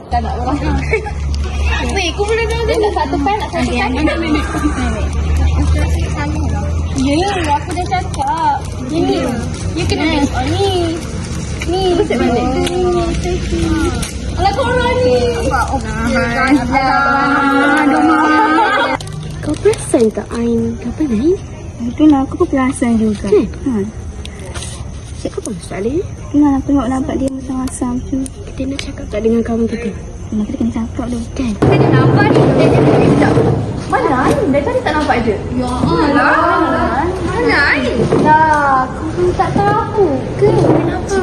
Tak nak orang. Weh, kau boleh dulu nak satu pen, nak satu pen. Ya, aku dah cakap. Ini. You kena tengok ni. Ni. Besar balik. Alah korang ni. Kau perasan tak Ain kapan ni? Itulah aku pun perasan juga. Cik kau pun sekali. Kenal aku nampak dia masam-masam tu. Kita nak cakap tak dengan kawan kita? Kita kena cakap tu. Kan? Kita nampak ni. Mana Ain? Dari tadi tak nampak je. Ya Allah. Mana Ain? Lah, kau pun tak tahu ke? Kenapa?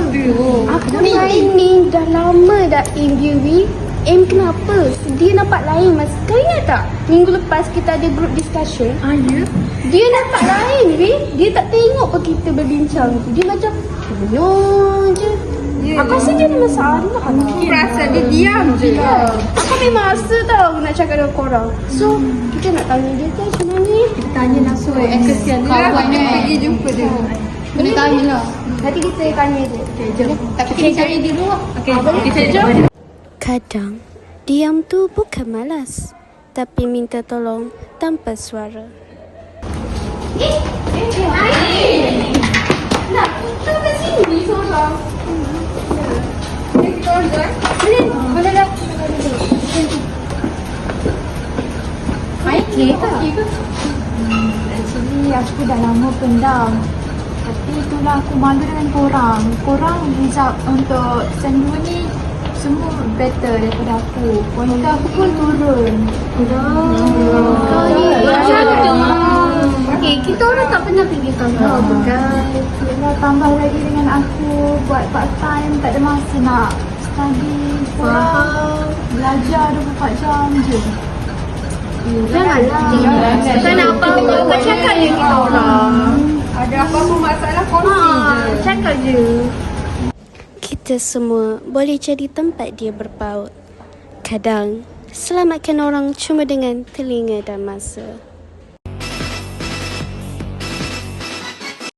Aku ni Ain ni dah lama dah aim dia, Wi. Aim kenapa? Dia nampak lain mas. Kau ingat tak? Minggu lepas kita ada group discussion. Ya? Dia nampak lain, Wi. Dia tak tengok pun kita berbincang tu. Dia macam penyok je. Aku rasa dia ada masalah. Aku rasa dia diam je. Aku memang rasa tau nak cakap dengan korang. So, kita nak tanya dia kan macam mana ni? Kita tanya langsung. Kesian kawan dia pergi jumpa dia. Kena tanya lah. Nanti kita tanya dia. Okay, jom. Tapi kita cari dia dulu. Okay, kita jom. Kadang, diam tu bukan malas, tapi minta tolong tanpa suara. Nak, kita kat sini seorang. Kita order. Boleh dah. Okey ke? Actually aku dah lama pendam. Tapi itulah aku malu dengan korang. Korang result untuk SEM 2 ni semua better daripada aku. Pointer aku pun turun. Kau ni macam tu. Okay, kita orang tak pernah pergi kantor bukan? Yelah, tambah lagi dengan aku buat part time, tak ada masa nak study. Korang belajar 24 jam je. Janganlah. Tak nak apa-apa. Kau cakap je kita orang. Ada apa-apa masalah kongsi je. Cakap je. Kita semua boleh jadi tempat dia berpaut. Kadang, selamatkan orang cuma dengan telinga dan masa.